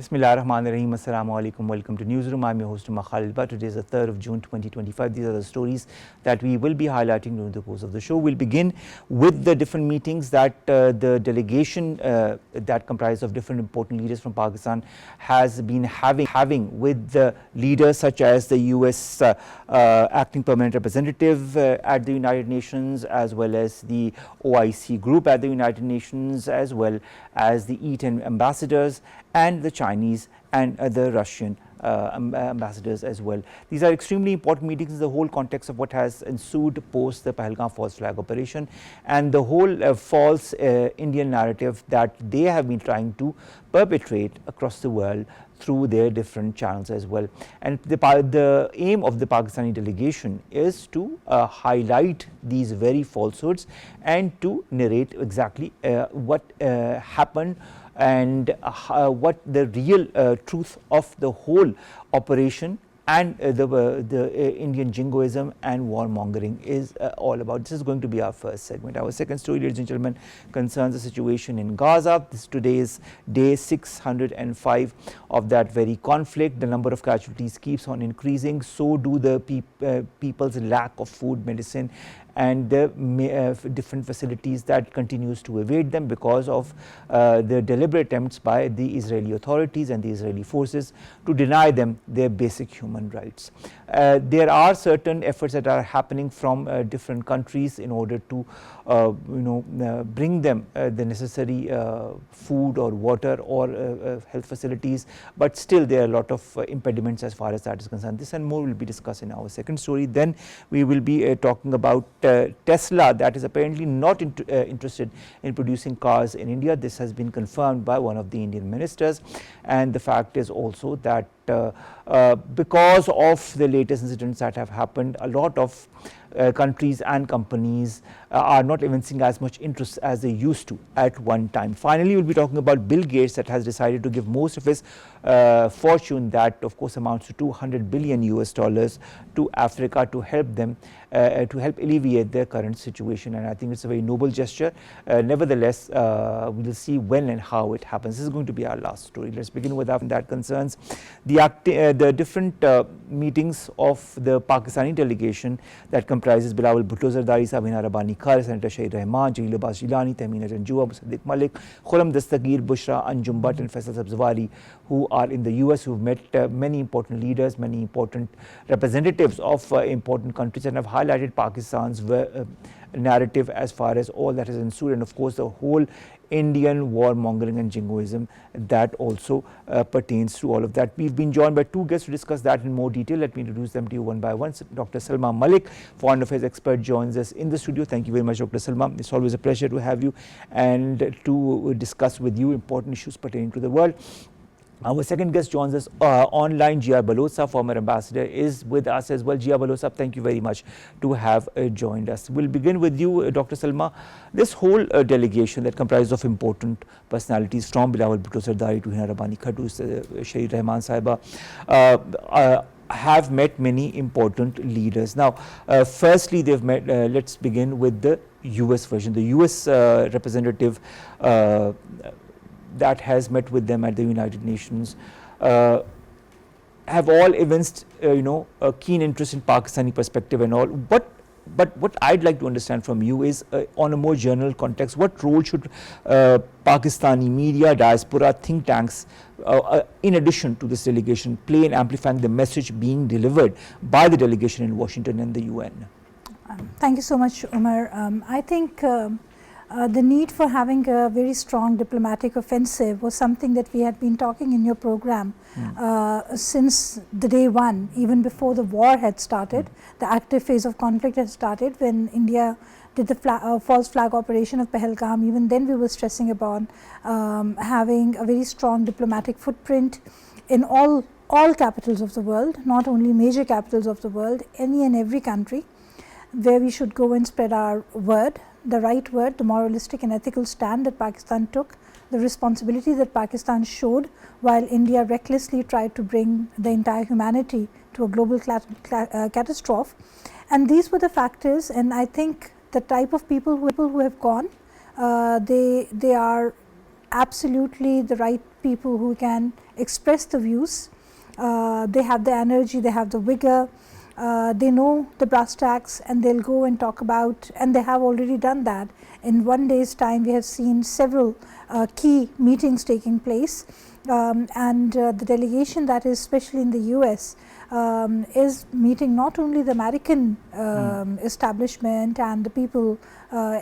Bismillahirrahmanirrahim. Assalamu alaikum. Welcome to Newsroom. I'm your host Omar Khalid. Today is the 3rd of June 2025. These are the stories that we will be highlighting during the course of the show. We'll begin with the different meetings that the delegation that comprised of different important leaders from Pakistan has been having with the leaders such as the US acting permanent representative at the United Nations, as well as the OIC group at the United Nations, as well as the E10 ambassadors and the Chinese and the Russian ambassadors as well. These are extremely important meetings in the whole context of what has ensued post the Pahalgam false flag operation and the whole false Indian narrative that they have been trying to perpetrate across the world through their different channels as well. And the aim of the Pakistani delegation is to highlight these very falsehoods and to narrate exactly what happened and what the real truth of the whole operation and the Indian jingoism and warmongering is all about. This is going to be our first segment. Our second story, ladies and gentlemen, concerns the situation in Gaza. Today is day 605 of that very conflict. The number of casualties keeps on increasing. So do the people's lack of food, medicine, and the different facilities that continues to evade them because of the deliberate attempts by the Israeli authorities and the Israeli forces to deny them their basic human rights. There are certain efforts that are happening from different countries in order to bring them the necessary food or water or health facilities, but still there are a lot of impediments as far as that is concerned. This and more will be discussed in our second story. Then we will be talking about Tesla, that is apparently not interested in producing cars in India. This has been confirmed by one of the Indian ministers, and the fact is also that because of the latest incidents that have happened, a lot of countries and companies are not evincing as much interest as they used to at one time. Finally, we will be talking about Bill Gates, that has decided to give most of his fortune, that of course amounts to $200 billion to Africa to help them to help alleviate their current situation, and I think it's a very noble gesture. Nevertheless, we will see when and how it happens. This is going to be our last story. Let's begin with that concerns the different meetings of the Pakistani delegation that comprises Bilawal Bhutto Zardari, Sabina Rabbani Khar, Senator Shahid Rehman, Jalil Abbas Jilani, Tahmina Janjua, Musaddiq Malik, Khuram Dastagir, Bushra Anjum Butt, and Faisal Sabzwari, who are in the US, who have met many important leaders, many important representatives of important countries, and have highlighted Pakistan's narrative as far as all that has ensued, and of course the whole Indian warmongering and jingoism that also pertains to all of that. We've been joined by two guests to discuss that in more detail. Let me introduce them to you one by one. Dr. Salma Malik, Foreign Affairs expert, joins us in the studio. Thank you very much, Dr. Salma. It's always a pleasure to have you and to discuss with you important issues pertaining to the world. Our second guest joins us online. Jia Baluch, former ambassador, is with us as well. Jia Baluch, thank you very much to have joined us. We'll begin with you, Dr. Salma. This whole delegation that comprises of important personalities from Bilawal Bhutto Zardari to Hina Rabbani Khadu, Shahid Rehman Sahiba, have met many important leaders. Now, firstly, they've met, let's begin with the US version. The US representative that has met with them at the United Nations have all evinced a keen interest in Pakistani perspective and all. But what I'd like to understand from you is on a more general context, what role should Pakistani media, diaspora, think tanks in addition to this delegation play in amplifying the message being delivered by the delegation in Washington and the UN? Thank you so much, Omar. I think the need for having a very strong diplomatic offensive was something that we had been talking in your program since the day one, even before the war had started. The active phase of conflict had started when India did the false flag operation of Pahalgam. Even then we were stressing about having a very strong diplomatic footprint in all capitals of the world, not only major capitals of the world, any and every country, where we should go and spread our word, the right word, the moralistic and ethical stand that Pakistan took, the responsibility that Pakistan showed while India recklessly tried to bring the entire humanity to a global catastrophe. And these were the factors, and I think the type of people who have gone, they are absolutely the right people who can express the views. They have the energy, they have the vigor, they know the brass tacks, and they'll go and talk about, and they have already done that. In one day's time, we have seen several key meetings taking place, and the delegation that is especially in the US is meeting not only the American establishment and the people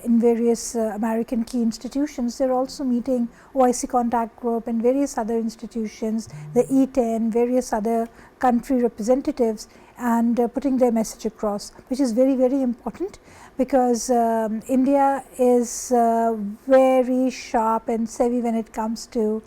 in various American key institutions, they are also meeting OIC contact group and various other institutions, the E10, various other country representatives, and putting their message across, which is very, very important, because India is very sharp and savvy when it comes to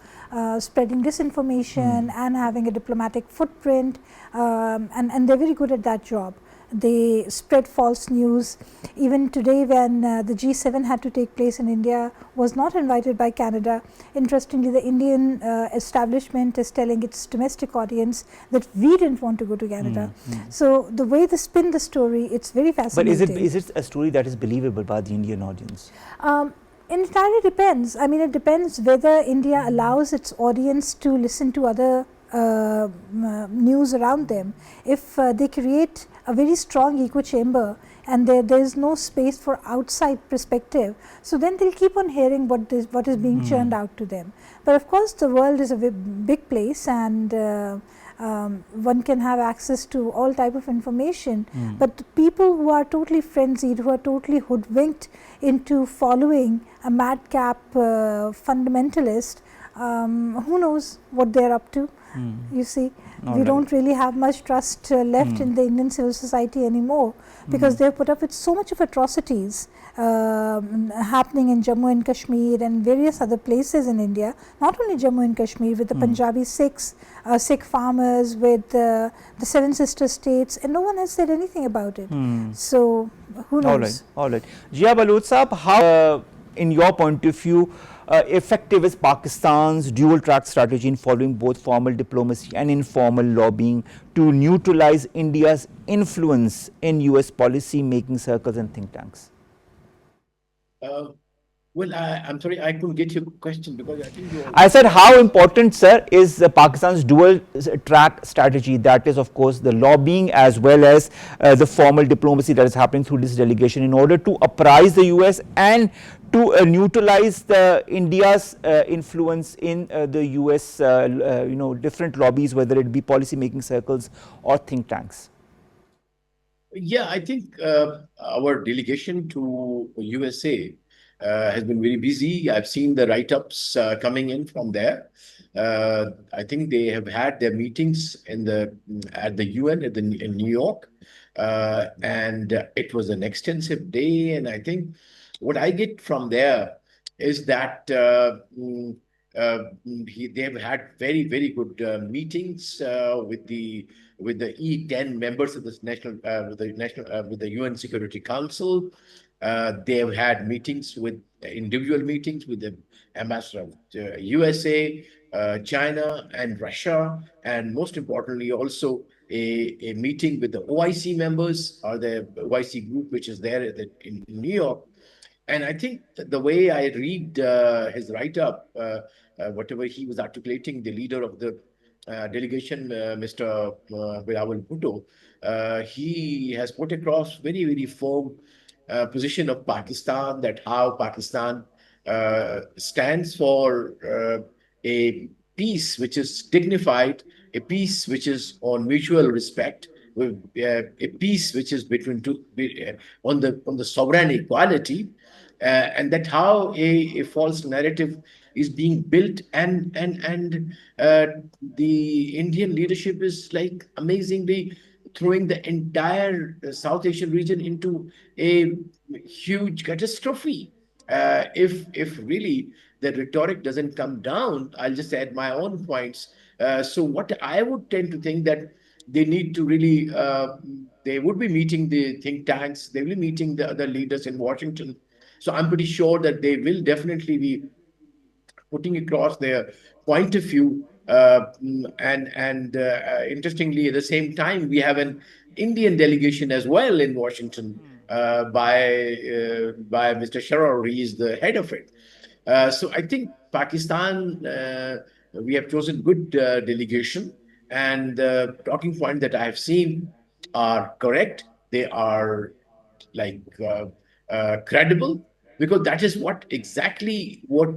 spreading disinformation and having a diplomatic footprint, and they are very good at that job. They spread false news. Even today, when the G7 had to take place in India, was not invited by Canada. Interestingly, the Indian establishment is telling its domestic audience that we didn't want to go to Canada. So the way they spin the story, it's very fascinating. But is it a story that is believable by the Indian audience? It entirely depends. I mean, it depends whether India allows its audience to listen to other news around them. If they create a very strong echo chamber and there is no space for outside perspective, so then they'll keep on hearing what is being churned out to them. But of course, the world is a big place, and one can have access to all type of information, but the people who are totally frenzied, who are totally hoodwinked into following a madcap fundamentalist, who knows what they are up to. You see, we don't really have much trust left in the Indian civil society anymore, because they have put up with so much of atrocities happening in Jammu and Kashmir and various other places in India. Not only Jammu and Kashmir, with the Punjabi Sikhs, Sikh farmers, with the Seven Sister States, and no one has said anything about it. So who knows? All right. Jia Baluch Sahab, how in your point of view effective is Pakistan's dual track strategy in following both formal diplomacy and informal lobbying to neutralize India's influence in US policy making circles and think tanks? Well, I'm sorry, I couldn't get your question, because I think I said, how important, sir, is Pakistan's dual track strategy, that is of course the lobbying as well as the formal diplomacy that is happening through this delegation, in order to apprise the US and to neutralize the India's influence in the US different lobbies, whether it be policy making circles or think tanks? Yeah, I think our delegation to USA has been very busy. I've seen the write-ups coming in from there. I think they have had their meetings at the UN in New York, and it was an extensive day. And I think what I get from there is that they have had very, very good meetings with the E10 members of this with the UN Security Council. They have had meetings individual meetings with the ambassador of USA, China, and Russia, and most importantly, also a meeting with the OIC members, or the OIC group, which is there in New York. And I think the way I read his write-up, whatever he was articulating, the leader of the delegation, Mr. Bilawal Bhutto, he has put across very, very firm position of Pakistan, that how Pakistan stands for a peace which is dignified, a peace which is on mutual respect, a peace which is on the sovereign equality, and that how a false narrative is being built, and the Indian leadership is like amazingly throwing the entire South Asian region into a huge catastrophe. If really the rhetoric doesn't come down, I'll just add my own points. So what I would tend to think that they need to really, they would be meeting the think tanks, they will be meeting the other leaders in Washington. So I'm pretty sure that they will definitely be putting across their point of view. Interestingly, at the same time, we have an Indian delegation as well in Washington by Mr. Sharar. He is the head of it. So I think Pakistan, we have chosen good delegation, and the talking point that I have seen are correct. They are like credible, because that is what exactly what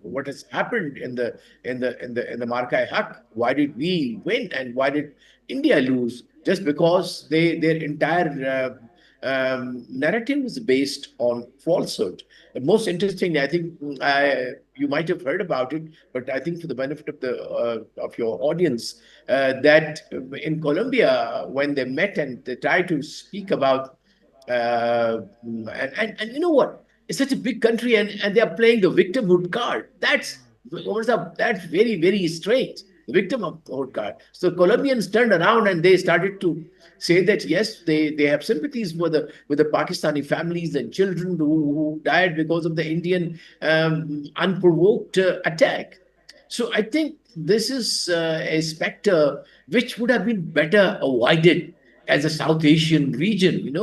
what has happened in the Markai Haq. Why did we win and why did India lose? Just because their entire narrative is based on falsehood. And most interestingly, I think you might have heard about it, but I think for the benefit of the of your audience, that in Colombia, when they met and they tried to speak about, and you know what? It's such a big country, and they are playing the victimhood card. That's very strange. The victimhood card. So Colombians turned around and they started to say that yes, they have sympathies with the Pakistani families and children who died because of the Indian unprovoked attack. So I think this is a specter which would have been better avoided as a South Asian region.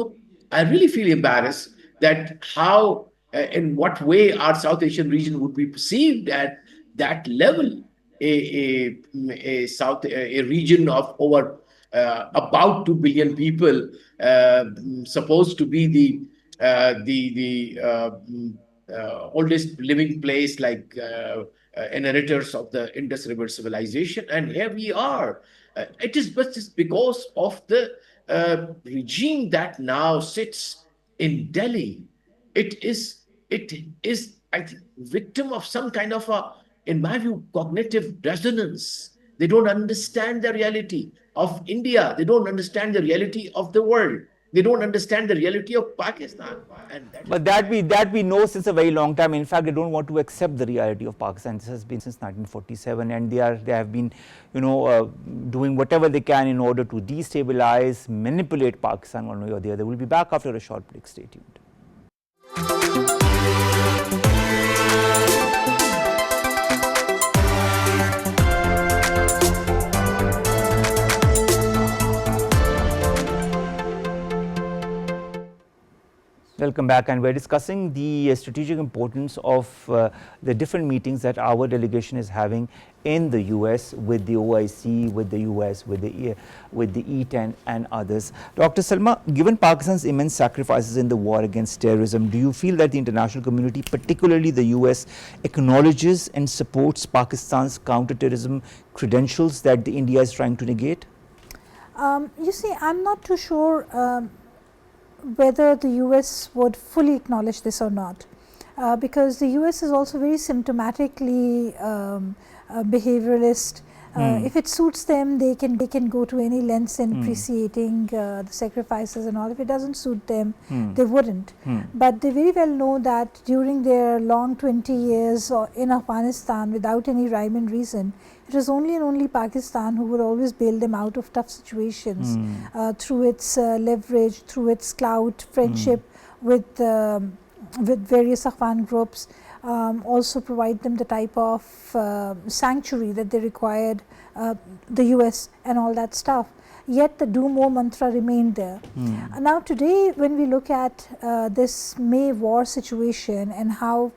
I really feel embarrassed that how, in what way our South Asian region would be perceived at that level, a region of over about 2 billion people, supposed to be the oldest living place, like inheritors of the Indus River civilization, and here we are. It is just because of the regime that now sits in Delhi. It is, I think, victim of some kind of in my view, cognitive dissonance. They don't understand the reality of India. They don't understand the reality of the world. They don't understand the reality of Pakistan. And that is But that we know since a very long time. In fact, they don't want to accept the reality of Pakistan. This has been since 1947, and they have been, doing whatever they can in order to destabilize, manipulate Pakistan one way or the other. We'll be back after a short break. Stay tuned. Welcome back, and we're discussing the strategic importance of the different meetings that our delegation is having in the US with the OIC, with the US, with the E10 and others. Dr. Salma, given Pakistan's immense sacrifices in the war against terrorism, do you feel that the international community, particularly the US, acknowledges and supports Pakistan's counterterrorism credentials that the India is trying to negate? You see, I'm not too sure whether the US would fully acknowledge this or not, because the US is also very symptomatically behavioralist. If it suits them, they can go to any lengths in appreciating the sacrifices and all. If it doesn't suit them, they wouldn't. But they very well know that during their long 20 years in Afghanistan, without any rhyme and reason, it was only and only Pakistan who would always bail them out of tough situations through its leverage, through its clout, friendship with various Afghan groups. Also provide them the type of sanctuary that they required, the US and all that stuff. Yet the do more mantra remained there. Now today, when we look at this May war situation and how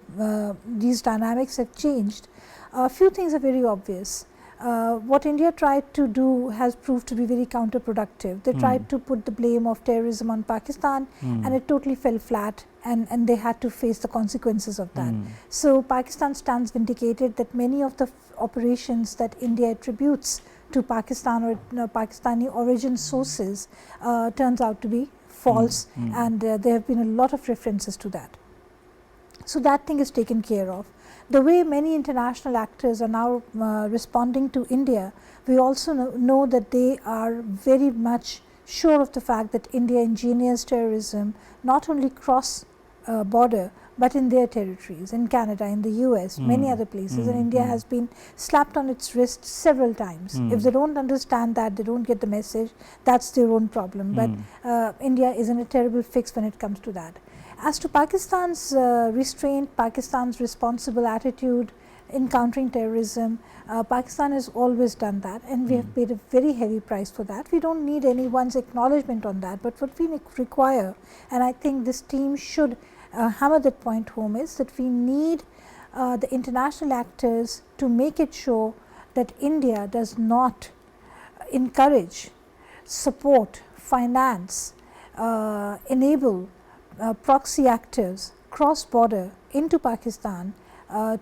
these dynamics have changed, a few things are very obvious. What India tried to do has proved to be very counterproductive. They tried to put the blame of terrorism on Pakistan, and it totally fell flat, and they had to face the consequences of that. So Pakistan stands vindicated that many of the operations that India attributes to Pakistan or Pakistani origin sources turns out to be false, and there have been a lot of references to that. So that thing is taken care of. The way many international actors are now responding to India, we also know that they are very much sure of the fact that India engineers terrorism not only cross border, but in their territories, in Canada, in the US, many other places, and India has been slapped on its wrist several times. If they don't understand that, they don't get the message, that's their own problem. But India is in a terrible fix when it comes to that. As to Pakistan's restraint, Pakistan's responsible attitude in countering terrorism, Pakistan has always done that, and we have paid a very heavy price for that. We don't need anyone's acknowledgement on that, but what we require, and I think this team should hammer that point home is that we need the international actors to make it sure that India does not encourage, support, finance, enable proxy actors cross border into Pakistan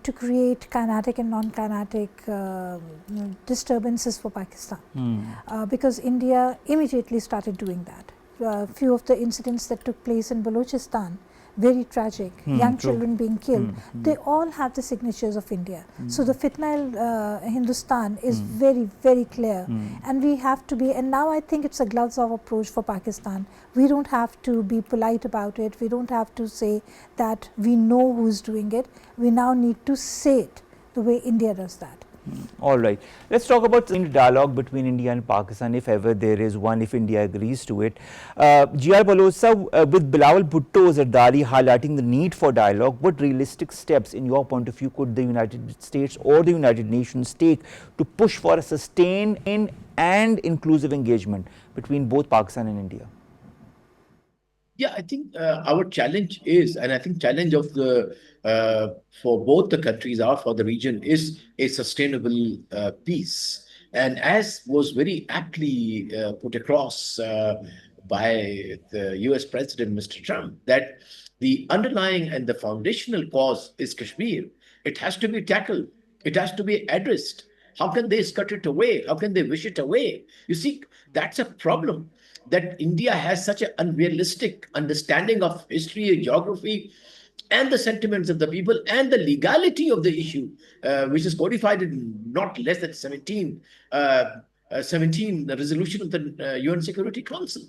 to create kinetic and non-kinetic disturbances for Pakistan. Because India immediately started doing that. Few of the incidents that took place in Balochistan, very tragic, young children being killed, they all have the signatures of India. So the fitna Hindustan is very, very clear, and we have to be, and now I think it's a gloves off approach for Pakistan. We don't have to be polite about it, we don't have to say that we know who's doing it, we now need to say it the way India does that. All right. Let's talk about the dialogue between India and Pakistan, if ever there is one, if India agrees to it. GR Baloch, with Bilawal Bhutto Zardari highlighting the need for dialogue, what realistic steps, in your point of view, could the United States or the United Nations take to push for a sustained and inclusive engagement between both Pakistan and India? Yeah, I think our challenge is, and I think challenge of the for both the countries or for the region is a sustainable peace. And as was very aptly put across by the US President, Mr. Trump, that the underlying and the foundational cause is Kashmir. It has to be tackled. It has to be addressed. How can they scut it away? How can they wish it away? You see, that's a problem, that India has such an unrealistic understanding of history, geography, and the sentiments of the people and the legality of the issue, which is codified in not less than 17 the resolution of the UN Security Council.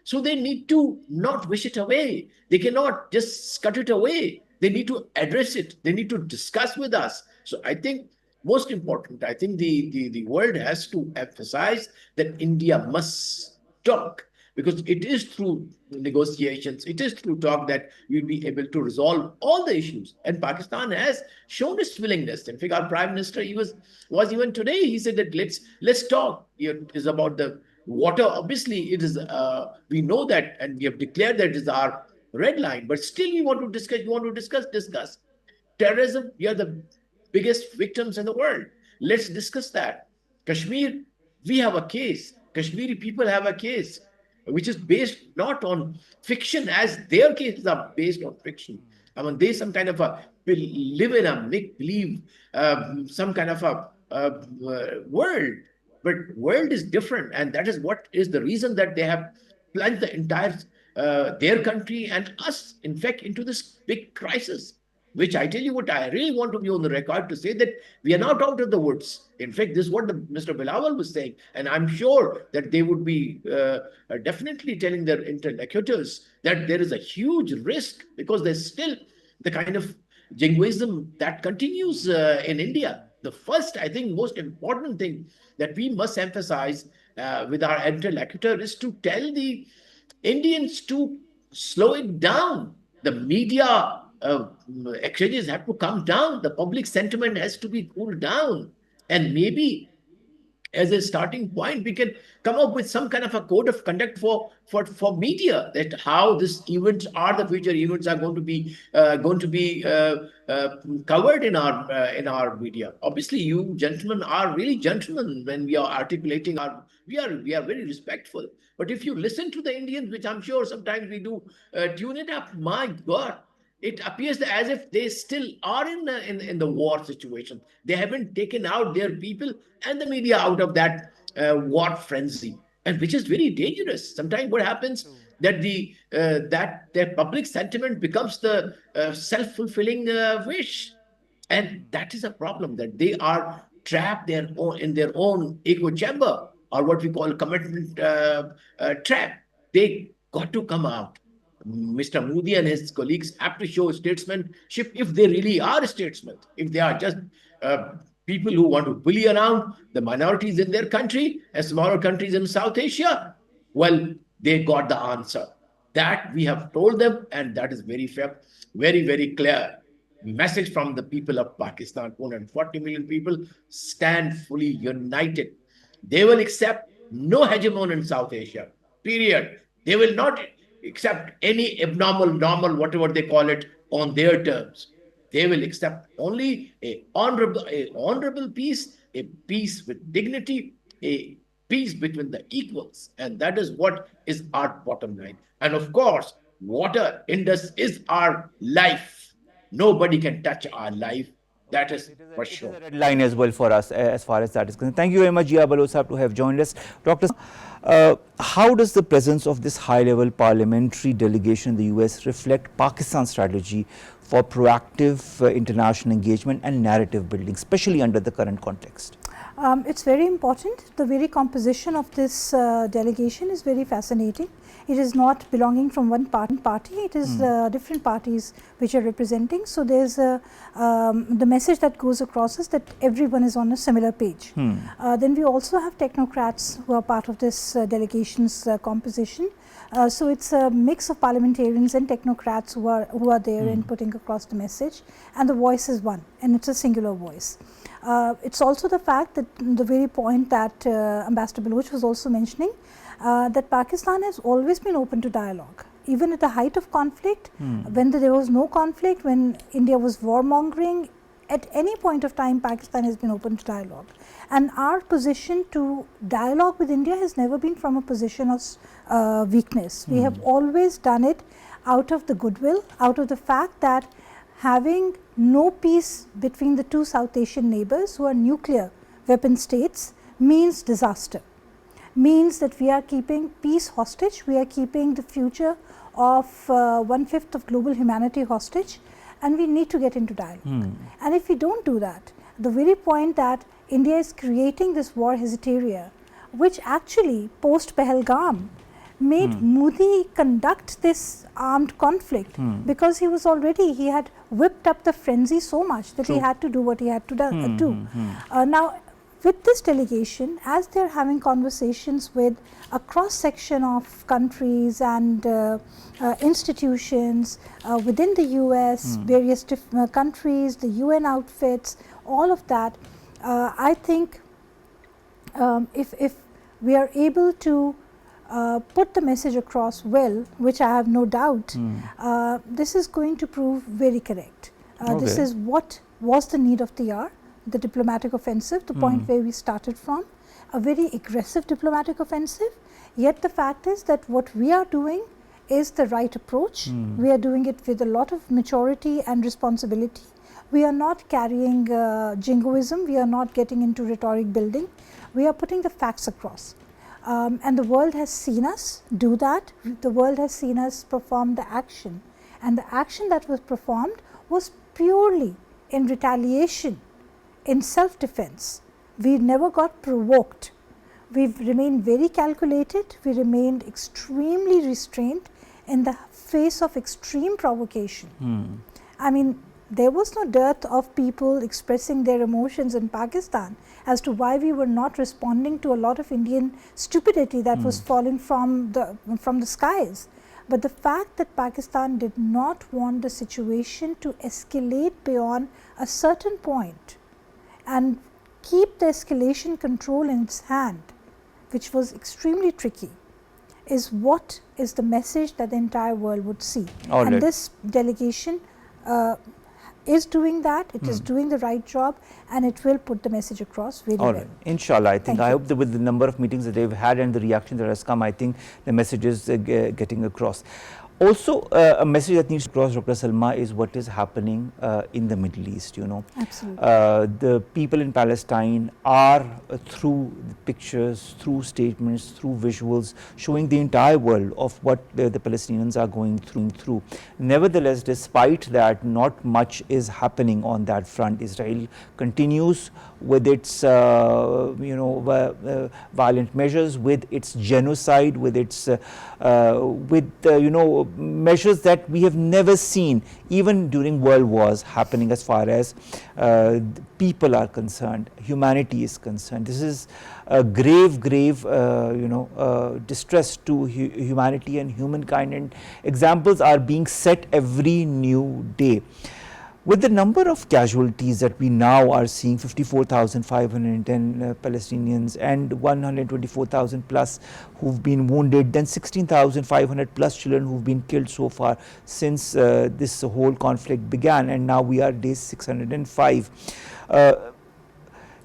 So they need to not wish it away. They cannot just scut it away. They need to address it. They need to discuss with us. So I think most important, I think the world has to emphasize that India must talk, because it is through negotiations, it is through talk that we'll be able to resolve all the issues. And Pakistan has shown its willingness. In fact, our Prime Minister, he was even today, he said that let's talk. It is about the water. Obviously, it is, we know that, and we have declared that it is our red line, but still we want to discuss. Terrorism, we are the biggest victims in the world. Let's discuss that. Kashmir, we have a case. Kashmiri people have a case which is based not on fiction, as their cases are based on fiction. I mean, they some kind of live in a make-believe, some kind of a world. But world is different, and that is what is the reason that they have plunged the entire their country and us, in fact, into this big crisis. Which I tell you what, I really want to be on the record to say that we are not out of the woods. In fact, this is what Mr. Bilawal was saying. And I'm sure that they would be definitely telling their interlocutors that there is a huge risk, because there's still the kind of jingoism that continues in India. The first, I think, most important thing that we must emphasize with our interlocutor is to tell the Indians to slow it down. The media exchanges have to come down. The public sentiment has to be cooled down. And maybe as a starting point, we can come up with some kind of a code of conduct for media, that how this events are, the future events are going to be covered in our media. Obviously, you gentlemen are really gentlemen when we are articulating our. We are very respectful. But if you listen to the Indians, which I'm sure sometimes we do, tune it up. My God. It appears as if they still are in the war situation. They haven't taken out their people and the media out of that war frenzy, and which is very dangerous. Sometimes what happens that that their public sentiment becomes the self-fulfilling wish, and that is a problem, that they are trapped in their own echo chamber, or what we call commitment trap. They got to come out. Mr. Modi and his colleagues have to show statesmanship, if they really are statesmen. If they are just people who want to bully around the minorities in their country and smaller countries in South Asia, well, they got the answer. That we have told them, and that is very fair, very, very clear message from the people of Pakistan. 440 million people stand fully united. They will accept no hegemon in South Asia, period. They will not accept any abnormal, normal, whatever they call it, on their terms. They will accept only a honorable peace, a peace with dignity, a peace between the equals. And that is what is our bottom line. And of course, water Indus is our life. Nobody can touch our life. That is for It is sure. a red line as well for us as far as that is concerned. Thank you very much, Jia Baluch, to have joined us. Dr. How does the presence of this high-level parliamentary delegation in the US reflect Pakistan's strategy for proactive international engagement and narrative building, especially under the current context? It's very important. The very composition of this delegation is very fascinating. It is not belonging from one party, it is different parties which are representing. So, there is the message that goes across is that everyone is on a similar page. Then we also have technocrats who are part of this delegation's composition. So, it is a mix of parliamentarians and technocrats who are there and putting across the message, and the voice is one, and it is a singular voice. It's also the fact that the very point that Ambassador Baluch was also mentioning, that Pakistan has always been open to dialogue. Even at the height of conflict, when there was no conflict, when India was warmongering, at any point of time Pakistan has been open to dialogue. And our position to dialogue with India has never been from a position of weakness. We have always done it out of the goodwill, out of the fact that having no peace between the two South Asian neighbors who are nuclear weapon states means disaster, means that we are keeping peace hostage, we are keeping the future of 1/5 of global humanity hostage, and we need to get into dialogue. And if we do not do that, the very point that India is creating this war hysteria, which actually post Pahalgam made Modi conduct this armed conflict, because he had whipped up the frenzy so much that he had to do what he had to do. Now, with this delegation, as they are having conversations with a cross section of countries and institutions within the US, various countries, the UN outfits, all of that, I think if we are able to put the message across well, which I have no doubt, this is going to prove very correct. This is what was the need of the hour, the diplomatic offensive, the point where we started from, a very aggressive diplomatic offensive. Yet the fact is that what we are doing is the right approach. We are doing it with a lot of maturity and responsibility. We are not carrying jingoism, we are not getting into rhetoric building, we are putting the facts across. And the world has seen us do that, the world has seen us perform the action, and the action that was performed was purely in retaliation, in self-defense. We never got provoked, we remained very calculated, we remained extremely restrained in the face of extreme provocation. I mean, there was no dearth of people expressing their emotions in Pakistan as to why we were not responding to a lot of Indian stupidity that was falling from the skies. But the fact that Pakistan did not want the situation to escalate beyond a certain point and keep the escalation control in its hand, which was extremely tricky, is what is the message that the entire world would see. And this delegation is doing that, it is doing the right job, and it will put the message across very well. Inshallah, I think, I hope that with the number of meetings that they've had and the reaction that has come, I think the message is getting across. Also, a message that needs to cross, Dr. Salma, is what is happening in the Middle East, you know. Absolutely. The people in Palestine are, through pictures, through statements, through visuals, showing the entire world of what the Palestinians are going through. Nevertheless, despite that, not much is happening on that front. Israel continues with its, violent measures, with its genocide, with its, measures that we have never seen, even during world wars, happening as far as people are concerned, humanity is concerned. This is a grave distress to humanity and humankind, and examples are being set every new day. With the number of casualties that we now are seeing, 54,510 Palestinians and 124,000 plus who've been wounded, then 16,500 plus children who've been killed so far since this whole conflict began, and now we are day 605.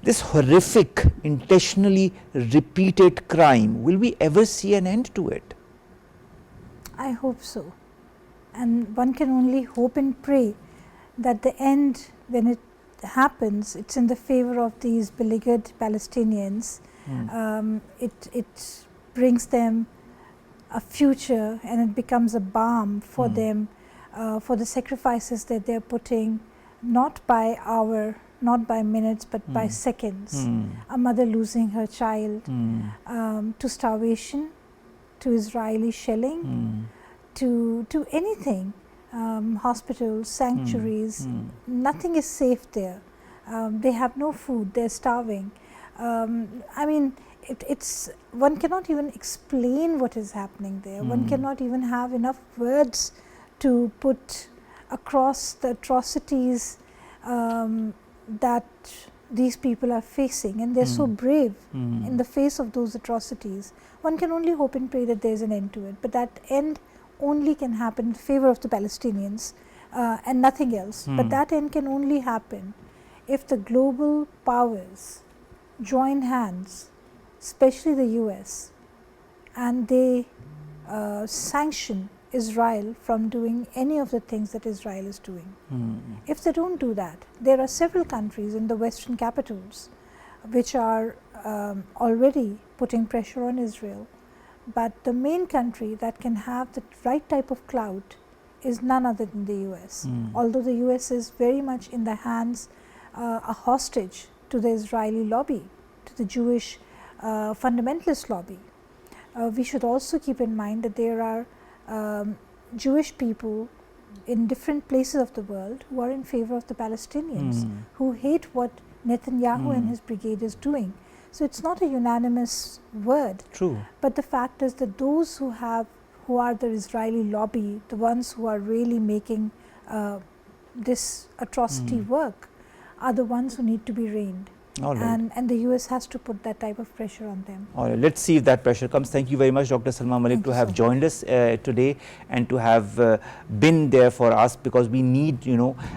This horrific, intentionally repeated crime, will we ever see an end to it? I hope so. And one can only hope and pray that the end, when it happens, it's in the favor of these beleaguered Palestinians. It brings them a future, and it becomes a balm for them, for the sacrifices that they're putting, not by hour, not by minutes, but by seconds. A mother losing her child to starvation, to Israeli shelling, to anything. Hospitals, sanctuaries, nothing is safe there. They have no food, they're starving. I mean, it's one cannot even explain what is happening there. One cannot even have enough words to put across the atrocities that these people are facing, and they're so brave in the face of those atrocities. One can only hope and pray that there's an end to it, but that end only can happen in favor of the Palestinians and nothing else. But that end can only happen if the global powers join hands, especially the US, and they sanction Israel from doing any of the things that Israel is doing. If they don't do that, there are several countries in the Western capitals which are already putting pressure on Israel. But the main country that can have the right type of clout is none other than the US. Although the US is very much in the hands, a hostage to the Israeli lobby, to the Jewish fundamentalist lobby. We should also keep in mind that there are Jewish people in different places of the world who are in favor of the Palestinians, who hate what Netanyahu and his brigade is doing. So it's not a unanimous word. True. But the fact is that those who are the Israeli lobby, the ones who are really making this atrocity work, are the ones who need to be reined. All right. And the US has to put that type of pressure on them. All right, let's see if that pressure comes. Thank you very much, Dr. Salma Malik, to have joined us today and to have been there for us, because we need,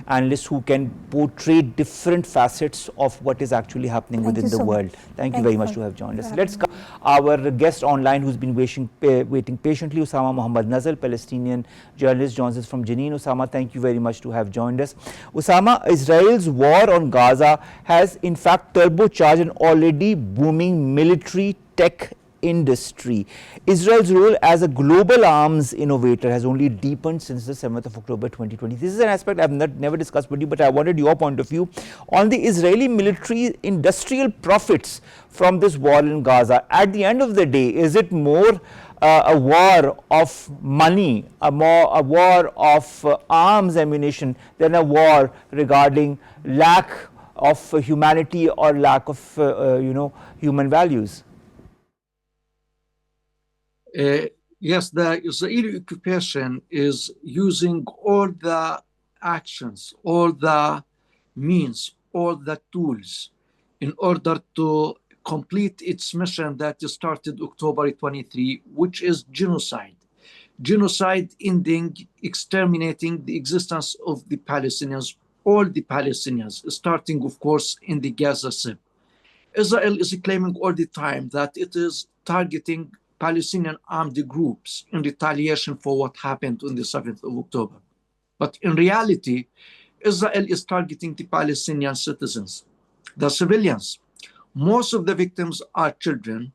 analysts who can portray different facets of what is actually happening within the world. Thank you very much to have joined us. Let's come our guest online who's been waiting patiently, Osama Muhammad Nazzal, Palestinian journalist, joins us from Jenin. Osama, thank you very much to have joined us. Osama, Israel's war on Gaza has in fact turbocharged an already booming military tech industry. Israel's role as a global arms innovator has only deepened since the 7th of October 2020. This is an aspect I've never discussed with you, but I wanted your point of view on the Israeli military industrial profits from this war in Gaza. At the end of the day, is it more a war of money, a war of arms ammunition than a war regarding lack of humanity or lack of human values? Yes, the Israeli occupation is using all the actions, all the means, all the tools in order to complete its mission that started October 23, which is genocide. Genocide ending, exterminating the existence of the Palestinians, all the Palestinians, starting, of course, in the Gaza Strip. Israel is claiming all the time that it is targeting Palestinian armed groups in retaliation for what happened on the 7th of October. But in reality, Israel is targeting the Palestinian citizens, the civilians. Most of the victims are children.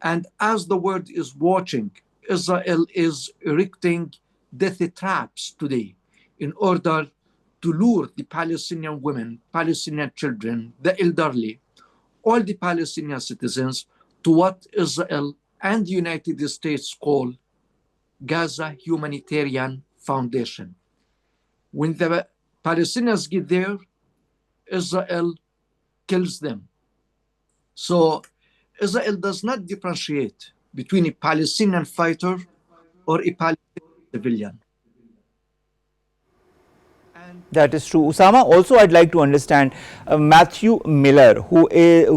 And as the world is watching, Israel is erecting death traps today in order to lure the Palestinian women, Palestinian children, the elderly, all the Palestinian citizens to what Israel and the United States call Gaza Humanitarian Foundation. When the Palestinians get there, Israel kills them. So Israel does not differentiate between a Palestinian fighter or a Palestinian civilian. That is true. Osama, also I'd like to understand Matthew Miller, who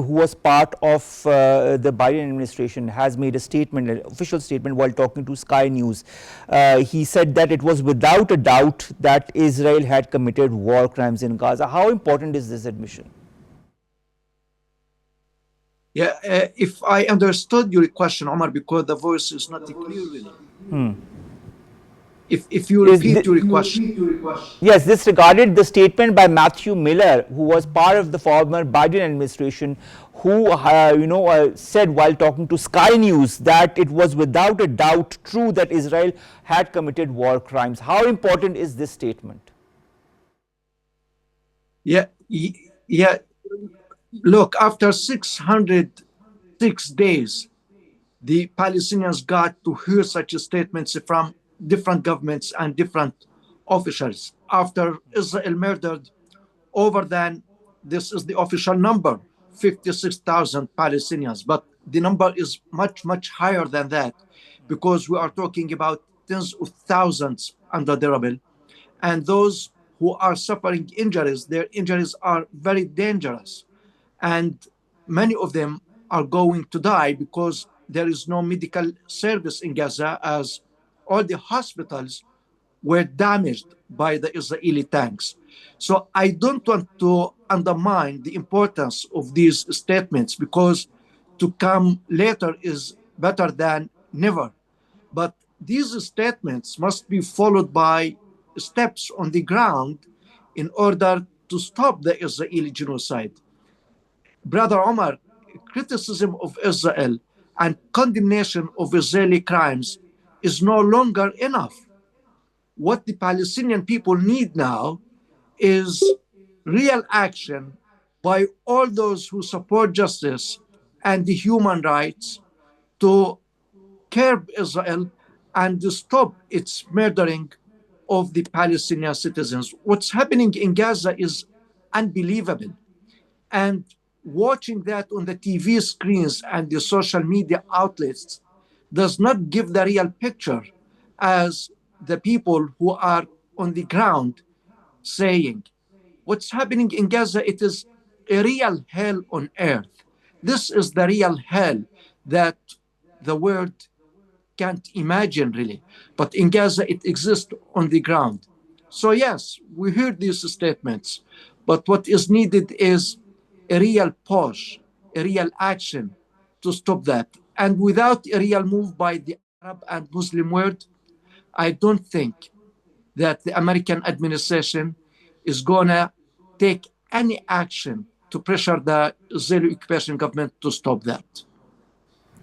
was part of the Biden administration, has made a statement, an official statement while talking to Sky News. He said that it was without a doubt that Israel had committed war crimes in Gaza. How important is this admission? Yeah, if I understood your question, Omar, because the voice is not clear really. If you repeat your question. Yes, this regarded the statement by Matthew Miller, who was part of the former Biden administration, who said while talking to Sky News that it was without a doubt true that Israel had committed war crimes. How important is this statement? Yeah. Look, after 606 days, the Palestinians got to hear such statements from different governments and different officials. After Israel murdered over than, this is the official number, 56,000 Palestinians, but the number is much, much higher than that, because we are talking about tens of thousands under the rubble. And those who are suffering injuries, their injuries are very dangerous. And many of them are going to die because there is no medical service in Gaza, as all the hospitals were damaged by the Israeli tanks. So I don't want to undermine the importance of these statements, because to come later is better than never. But these statements must be followed by steps on the ground in order to stop the Israeli genocide. Brother Omar, criticism of Israel and condemnation of Israeli crimes is no longer enough. What the Palestinian people need now is real action by all those who support justice and the human rights to curb Israel and to stop its murdering of the Palestinian citizens. What's happening in Gaza is unbelievable. And watching that on the TV screens and the social media outlets does not give the real picture, as the people who are on the ground saying. What's happening in Gaza, it is a real hell on earth. This is the real hell that the world can't imagine, really. But in Gaza, it exists on the ground. So yes, we heard these statements, but what is needed is a real push, a real action to stop that. And without a real move by the Arab and Muslim world, I don't think that the American administration is going to take any action to pressure the Israeli occupation government to stop that.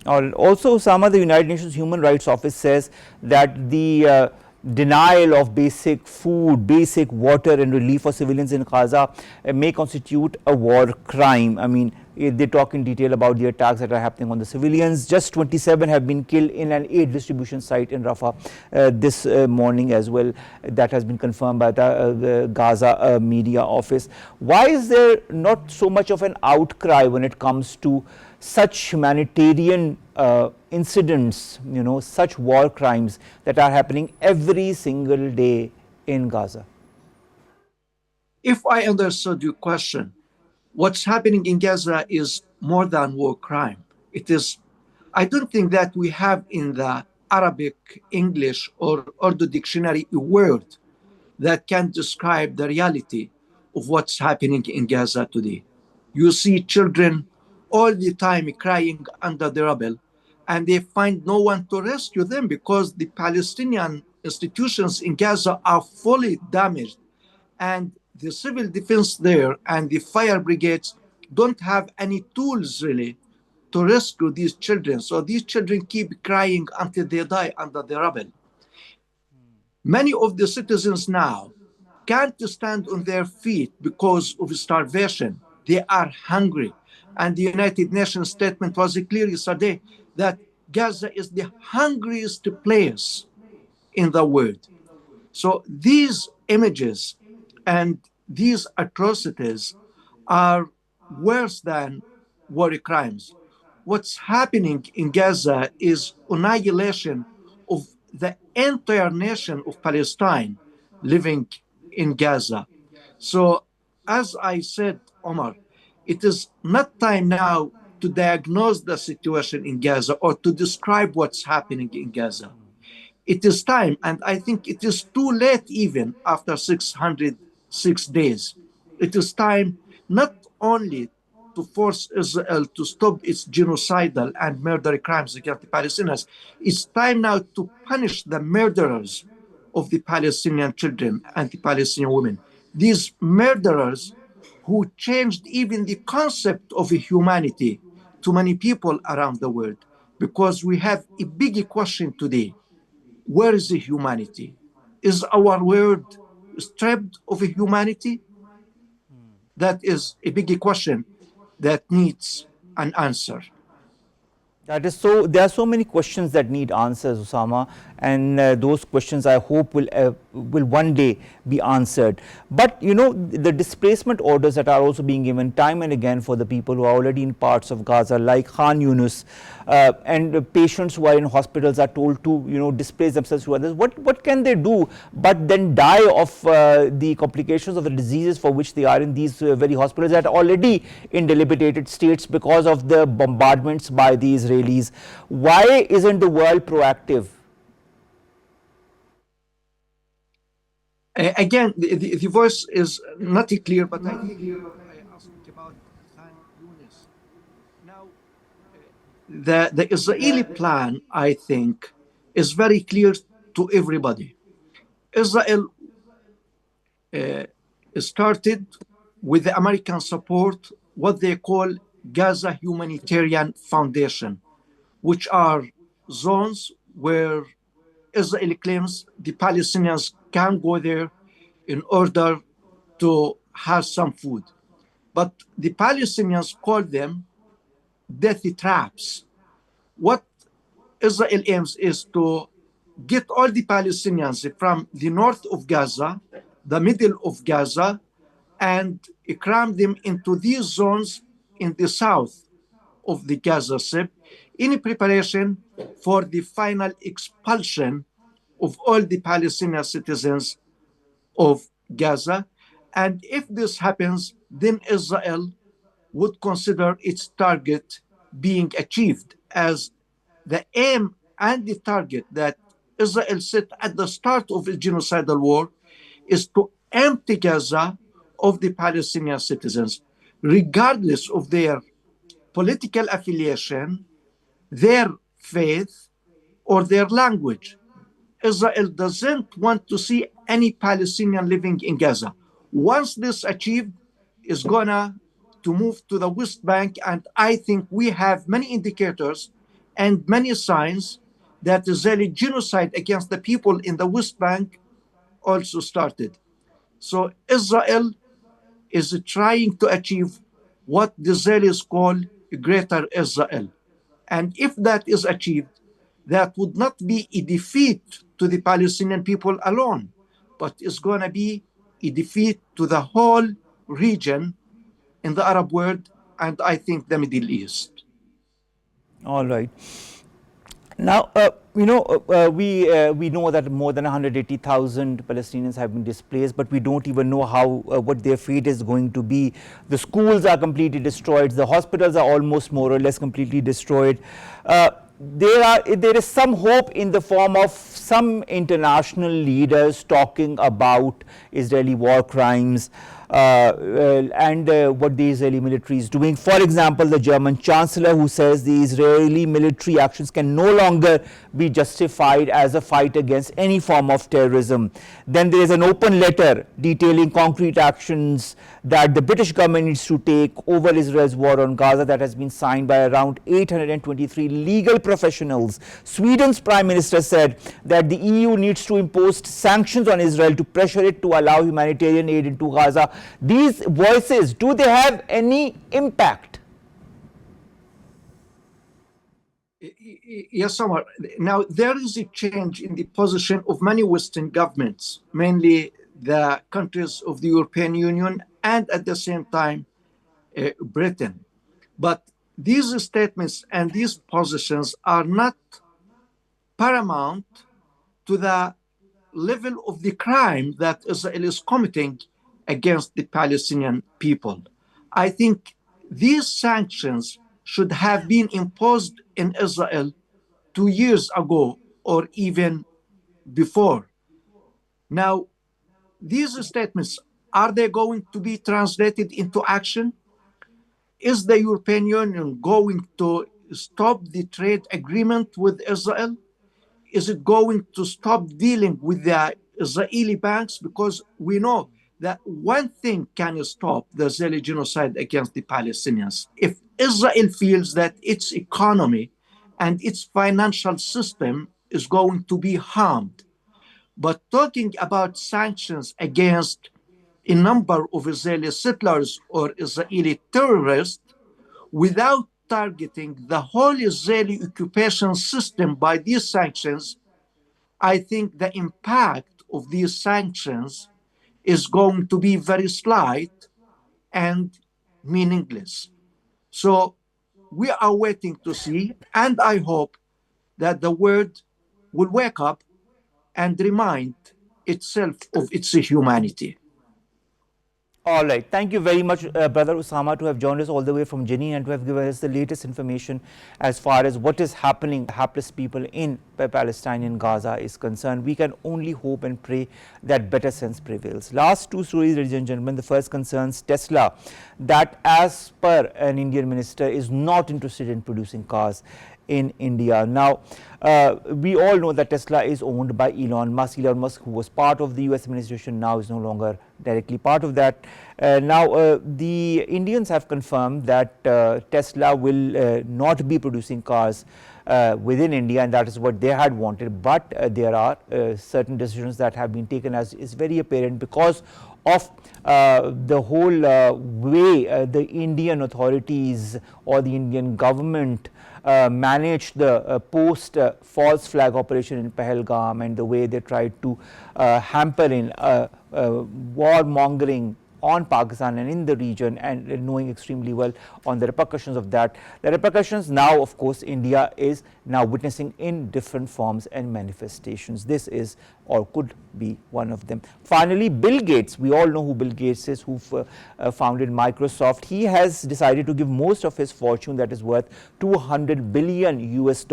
Also, Osama, the United Nations Human Rights Office says that the denial of basic food, basic water and relief for civilians in Gaza may constitute a war crime. I mean, they talk in detail about the attacks that are happening on the civilians. Just 27 have been killed in an aid distribution site in Rafah this morning as well. That has been confirmed by the Gaza media office. Why is there not so much of an outcry when it comes to such humanitarian incidents, such war crimes that are happening every single day in Gaza? If I understood your question, what's happening in Gaza is more than war crime. It is, I don't think that we have in the Arabic, English, or Urdu dictionary a word that can describe the reality of what's happening in Gaza today. You see children all the time crying under the rubble, and they find no one to rescue them because the Palestinian institutions in Gaza are fully damaged, and the civil defense there and the fire brigades don't have any tools really to rescue these children. So these children keep crying until they die under the rubble. Many of the citizens now can't stand on their feet because of starvation. They are hungry. And the United Nations statement was clear yesterday that Gaza is the hungriest place in the world. So these images and these atrocities are worse than war crimes. What's happening in Gaza is annihilation of the entire nation of Palestine living in Gaza. So, as I said, Omar, it is not time now to diagnose the situation in Gaza or to describe what's happening in Gaza. It is time, and I think it is too late even after 606 days. It is time not only to force Israel to stop its genocidal and murder crimes against the Palestinians, it's time now to punish the murderers of the Palestinian children and the Palestinian women. These murderers who changed even the concept of humanity to many people around the world, because we have a big question today. Where is the humanity? Is our world stripped of humanity? That is a big question that needs an answer. That is so. There are so many questions that need answers, Osama, and those questions I hope will one day be answered. But you know, the displacement orders that are also being given time and again for the people who are already in parts of Gaza, like Khan Yunus, and patients who are in hospitals are told to displace themselves to others. What can they do but then die of the complications of the diseases for which they are in these very hospitals that are already in dilapidated states because of the bombardments by the Israelis? Why isn't the world proactive? Again, the voice is not clear, but I think I asked about Khan Yunis. Now, the Israeli plan, I think, is very clear to everybody. Israel started with the American support what they call Gaza Humanitarian Foundation, which are zones where Israel claims the Palestinians can go there in order to have some food. But the Palestinians call them death traps. What Israel aims is to get all the Palestinians from the north of Gaza, the middle of Gaza, and cram them into these zones in the south of the Gaza Strip in preparation for the final expulsion of all the Palestinian citizens of Gaza. And if this happens, then Israel would consider its target being achieved, as the aim and the target that Israel set at the start of the genocidal war is to empty Gaza of the Palestinian citizens, regardless of their political affiliation, their faith, or their language. Israel doesn't want to see any Palestinian living in Gaza. Once this achieved, is gonna to move to the West Bank, and I think we have many indicators and many signs that Israeli genocide against the people in the West Bank also started. So Israel is trying to achieve what the Israelis call Greater Israel. And if that is achieved, that would not be a defeat to the Palestinian people alone, but it's going to be a defeat to the whole region in the Arab world, and I think the Middle East. All right. Now, we know that more than 180,000 Palestinians have been displaced, but we don't even know how what their fate is going to be. The schools are completely destroyed. The hospitals are almost more or less completely destroyed. There is some hope in the form of some international leaders talking about Israeli war crimes and what the Israeli military is doing. For example, the German Chancellor, who says the Israeli military actions can no longer be justified as a fight against any form of terrorism. Then there is an open letter detailing concrete actions that the British government needs to take over Israel's war on Gaza, that has been signed by around 823 legal professionals. Sweden's Prime Minister said that the EU needs to impose sanctions on Israel to pressure it to allow humanitarian aid into Gaza. These voices, do they have any impact? Yes, Omar. Now, there is a change in the position of many Western governments, mainly the countries of the European Union and at the same time Britain. But these statements and these positions are not paramount to the level of the crime that Israel is committing against the Palestinian people. I think these sanctions should have been imposed in Israel 2 years ago or even before. Now, these statements, are they going to be translated into action? Is the European Union going to stop the trade agreement with Israel? Is it going to stop dealing with the Israeli banks? Because we know that one thing can stop the Israeli genocide against the Palestinians. If Israel feels that its economy and its financial system is going to be harmed. But talking about sanctions against a number of Israeli settlers or Israeli terrorists without targeting the whole Israeli occupation system by these sanctions, I think the impact of these sanctions is going to be very slight and meaningless. So we are waiting to see, and I hope that the world will wake up and remind itself of its humanity. All right. Thank you very much, Brother Osama, to have joined us all the way from Jenin and to have given us the latest information as far as what is happening to hapless people in Palestinian Gaza is concerned. We can only hope and pray that better sense prevails. Last two stories, ladies and gentlemen. The first concerns Tesla, that as per an Indian minister is not interested in producing cars in India. Now, we all know that Tesla is owned by Elon Musk. Elon Musk, who was part of the US administration, now is no longer directly part of that. Now, the Indians have confirmed that Tesla will not be producing cars within India, and that is what they had wanted. But there are certain decisions that have been taken, as is very apparent, because of the whole way the Indian authorities or the Indian government managed the post false flag operation in Pahalgam, and the way they tried to hamper in warmongering on Pakistan and in the region, and knowing extremely well on the repercussions of that. The repercussions now, of course, India is now witnessing in different forms and manifestations. This is or could be one of them. Finally, Bill Gates, we all know who Bill Gates is, who founded Microsoft. He has decided to give most of his fortune, that is worth $200 billion US,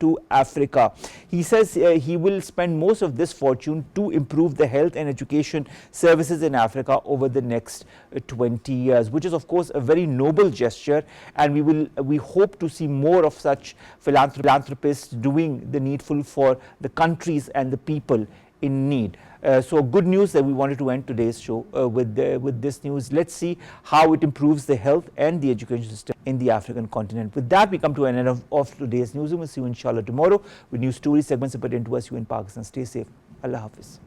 to Africa. He says he will spend most of this fortune to improve the health and education services in Africa over the next 20 years, which is of course a very noble gesture, and we hope to see more of such philanthropists doing the needful for the countries and the people in need. So good news that we wanted to end today's show with this news. Let's see how it improves the health and the education system in the African continent. With that, we come to an end of today's Newsroom. We'll see you inshallah tomorrow with new stories, segments pertaining to us, you in Pakistan. Stay safe. Allah Hafiz.